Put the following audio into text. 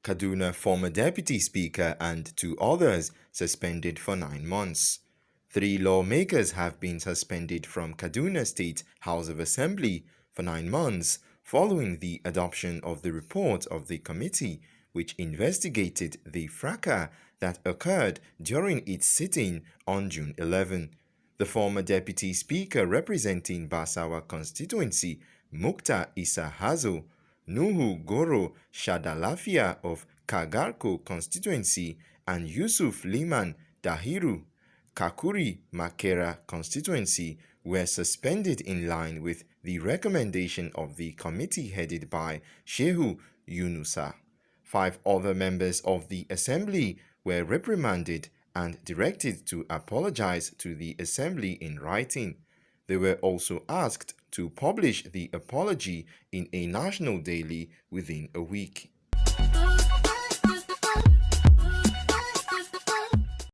Kaduna former Deputy Speaker and 2 others suspended for 9 months. 3 lawmakers have been suspended from Kaduna State House of Assembly for 9 months following the adoption of the report of the committee which investigated the fracas that occurred during its sitting on June 11. The former Deputy Speaker representing Basawa constituency, Mukhtar Isa-Hazo, Nuhu Goroh-Shadalafiya of Kagarko constituency, and Yusuf Liman-Dahiru, Kakuri, Makera constituency, were suspended in line with the recommendation of the committee headed by Shehu Yunusa. 5 other members of the assembly were reprimanded and directed to apologize to the assembly in writing. They were also asked to publish the apology in a national daily within a week.